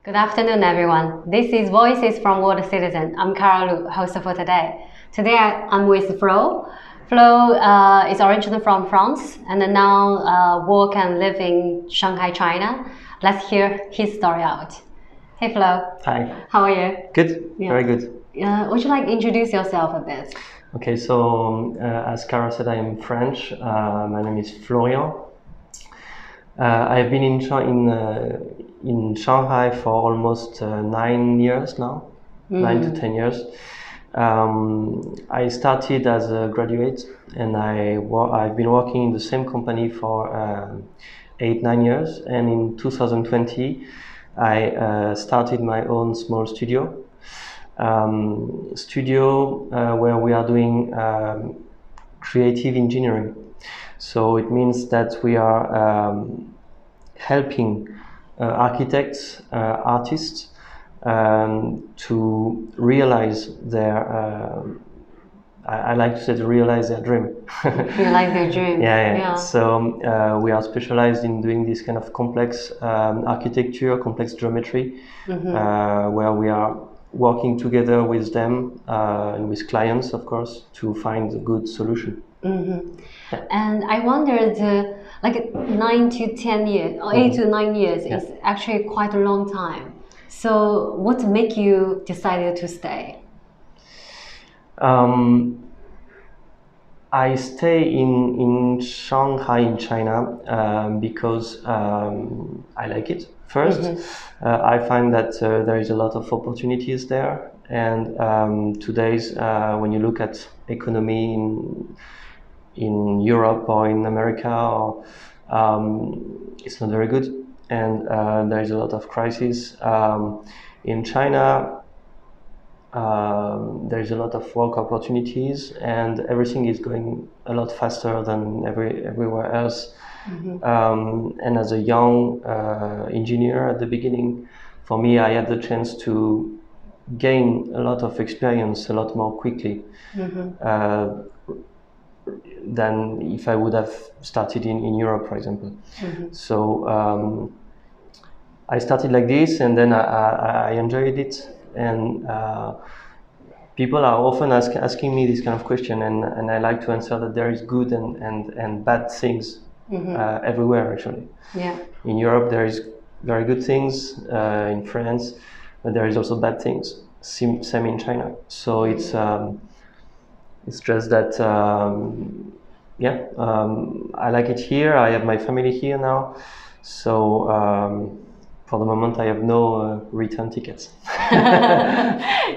Good afternoon, everyone. This is Voices from World Citizen. I'm Carol Lu, host for today. Today I'm with Flo. Flo is originally from France and now work and live in Shanghai, China. Let's hear his story out. Hey, Flo. Hi. How are you? Good. Yeah. Very good. Would you like to introduce yourself a bit? Okay, so as Carol said, I am French. My name is Florian. I've been in Shanghai for almost 9 years now, 9 to 10 years. I started as a graduate, and I've been working in the same company for 8-9 years. And in 2020, I started my own small studio. Where we are doing creative engineering. So it means that we are helping architects, artists to realize their, I like to say, to realize their dream. You like their dream? Yeah. So we are specialized in doing this kind of complex architecture, complex geometry, where we are working together with them and with clients, of course, to find a good solution. And I wondered, like 9 to 10 years, or 8 to 9 years is actually quite a long time. So what make you decided to stay? I stay in Shanghai in China because I like it. First, I find that there is a lot of opportunities there, and today's when you look at economy in Europe or in America, it's not very good, and there is a lot of crisis. In China, there is a lot of work opportunities, and everything is going a lot faster than everywhere else. And as a young engineer at the beginning, for me, I had the chance to gain a lot of experience a lot more quickly than if I would have started in Europe, for example. So I started like this, and then I enjoyed it. And people are often asking me this kind of question, and I like to answer that there is good and bad things everywhere, actually. Yeah. In Europe, there is very good things, in France, but there is also bad things. Same in China. So it's just that, I like it here. I have my family here now. So for the moment, I have no return tickets.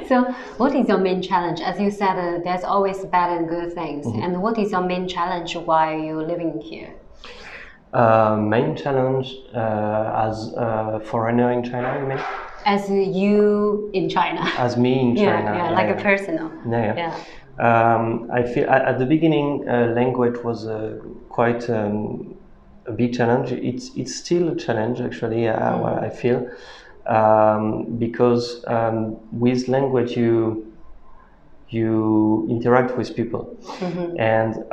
So what is your main challenge? As you said, there's always bad and good things. And what is your main challenge while you're living here? Main challenge as a foreigner in China, you mean? As you in China. As me in China. Yeah, like a personal. Yeah. I feel at the beginning, language was quite a big challenge. It's still a challenge, actually. I feel because with language you interact with people, and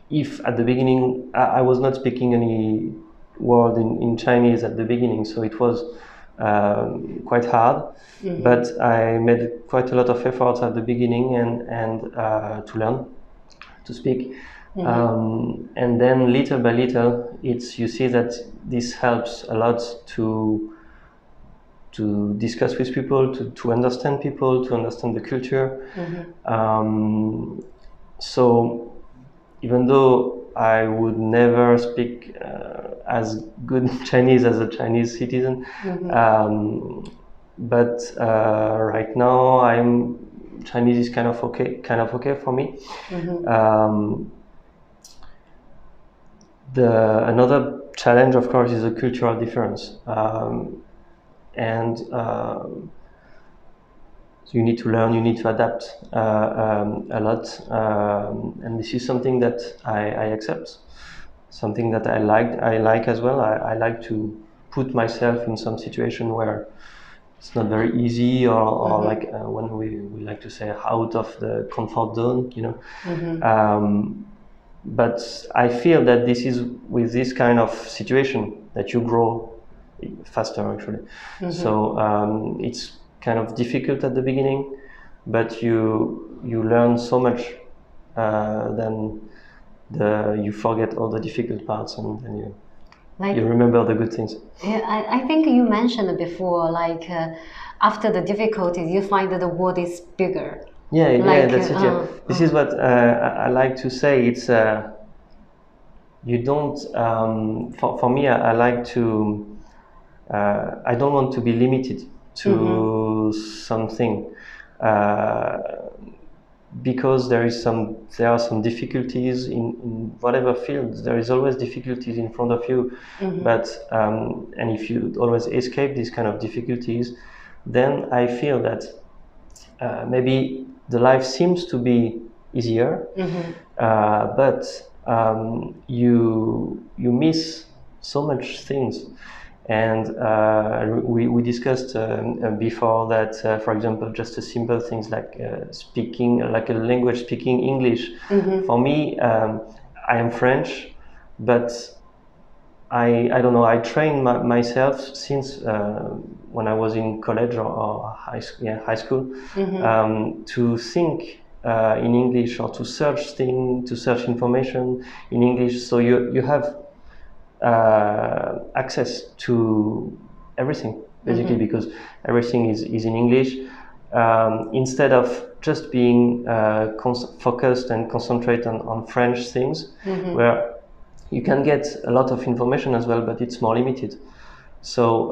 if at the beginning I was not speaking any word in Chinese at the beginning, so it was quite hard. But I made quite a lot of efforts at the beginning and to learn to speak. And then little by little, you see that this helps a lot to discuss with people, to understand people, to understand the culture. So even though I would never speak as good Chinese as a Chinese citizen, but right now Chinese is kind of okay for me. Another challenge, of course, is a cultural difference, and so you need to learn, you need to adapt a lot, and this is something that I accept, something that I like as well. I like to put myself in some situation where it's not very easy, or like when we like to say out of the comfort zone, you know. But I feel that this is with this kind of situation that you grow faster actually. So it's kind of difficult at the beginning, but you learn so much, then you forget all the difficult parts, and then you remember the good things. Yeah, I think you mentioned before, like after the difficulties, you find that the world is bigger. Yeah, that's it. Yeah, this is what I like to say. It's you don't. For me, I like to. I don't want to be limited to something, because there are some difficulties in whatever field. There is always difficulties in front of you, but and if you always escape these kind of difficulties, then I feel that maybe the life seems to be easier, but you miss so much things. And we discussed before that, for example, just a simple things like speaking, like a language, speaking English. For me, I am French, but I don't know. I trained myself since when I was in college or high school, to think in English, or to search information in English. So you have access to everything basically, because everything is in English, instead of just being focused and concentrate on French things, where you can get a lot of information as well, but it's more limited. So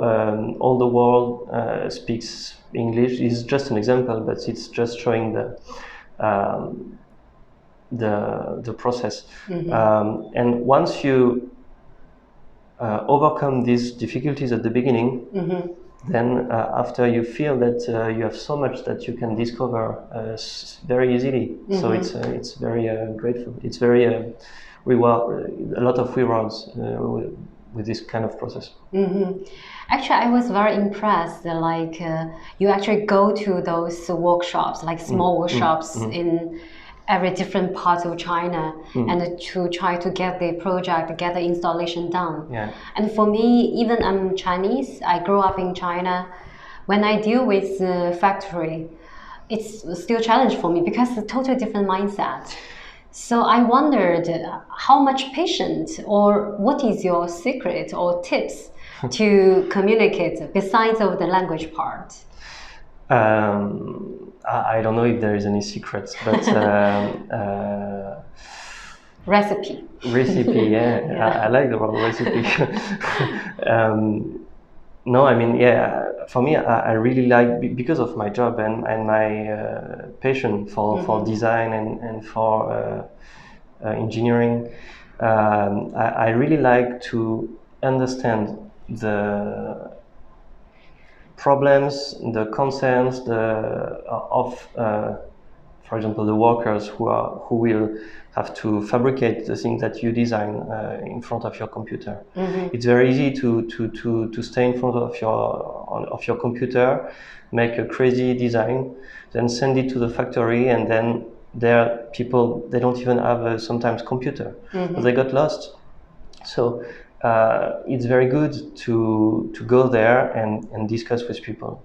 all the world speaks English is just an example, but it's just showing the process. And once you overcome these difficulties at the beginning, then after you feel that you have so much that you can discover very easily. So it's very grateful. It's very reward, a lot of rewards with this kind of process. Actually, I was very impressed. Like you actually go to those workshops, like small workshops in every different part of China, and to try to get the project, get the installation done. Yeah. And for me, even I'm Chinese, I grew up in China. When I deal with the factory, it's still a challenge for me because it's a totally different mindset. So I wondered how much patience, or what is your secret or tips to communicate besides of the language part? I don't know if there is any secrets, but Recipe. Yeah. I like the word recipe. No, I mean, yeah, for me, I really like, because of my job and my passion for design and for engineering, I really like to understand the problems, the concerns of, for example, the workers who will have to fabricate the things that you design in front of your computer. It's very easy to stay in front of your computer, make a crazy design, then send it to the factory, and then there people, they don't even have sometimes computer, but they got lost. So it's very good to go there and discuss with people.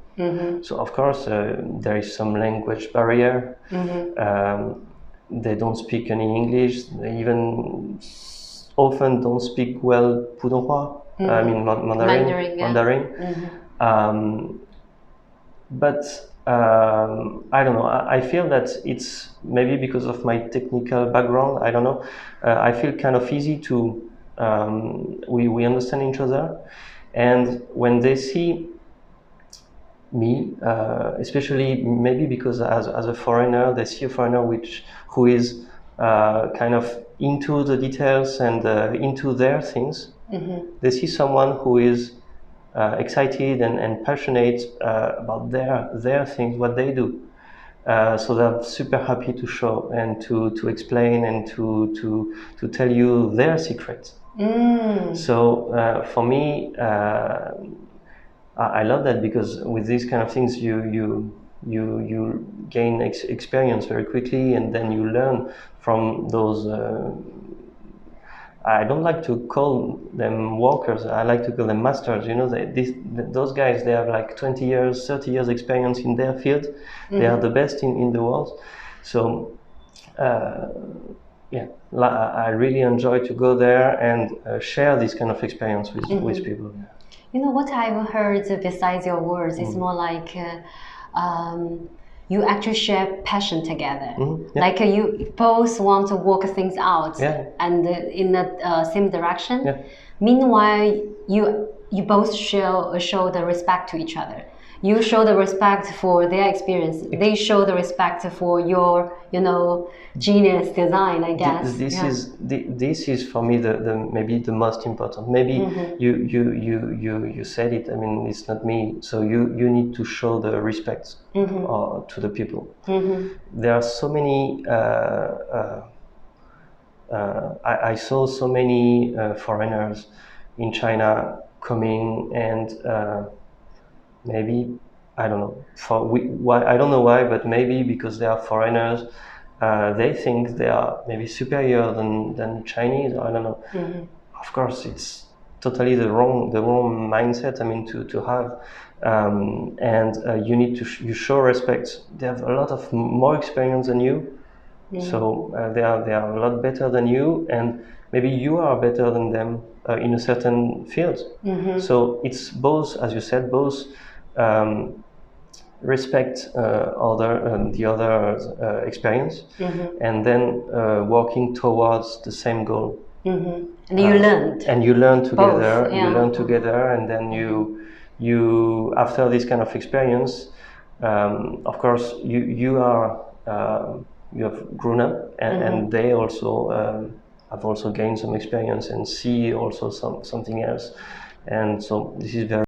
So of course there is some language barrier. They don't speak any English. They even often don't speak well Pudonghua. I mean Mandarin. But I don't know. I feel that it's maybe because of my technical background. I don't know. I feel kind of easy to. We understand each other, and when they see me, especially maybe because as a foreigner, they see a foreigner who is kind of into the details and into their things. They see someone who is excited and passionate about their things, what they do. So they're super happy to show and to explain and to tell you their secrets. So for me, I love that, because with these kind of things you gain experience very quickly, and then you learn from those I don't like to call them workers. I like to call them masters. You know, those guys, they have like 20 years, 30 years experience in their field. They are the best in the world. So, yeah, I really enjoy to go there and share this kind of experience with people. You know what I've heard besides your words is more like you actually share passion together. Yeah. Like you both want to work things out and in the same direction. Yeah. Meanwhile, you both show the respect to each other. You show the respect for their experience. They show the respect for your, genius design, I guess. This is for me the maybe the most important. Maybe you said it. I mean, it's not me. So you need to show the respect to the people. There are so many. I saw so many foreigners in China coming and. Maybe, I don't know, why, I don't know why, but maybe because they are foreigners, they think they are maybe superior than Chinese, I don't know. Of course, it's totally the wrong mindset, I mean, to have. And you need to, you show respect. They have a lot of more experience than you. So they are a lot better than you, and maybe you are better than them in a certain field. So it's both, as you said, both respect the other experience, and then working towards the same goal. And you learn together. Both, yeah. You learn together, and then you after this kind of experience, of course, you have grown up, and they also have also gained some experience and see also something else, and so this is very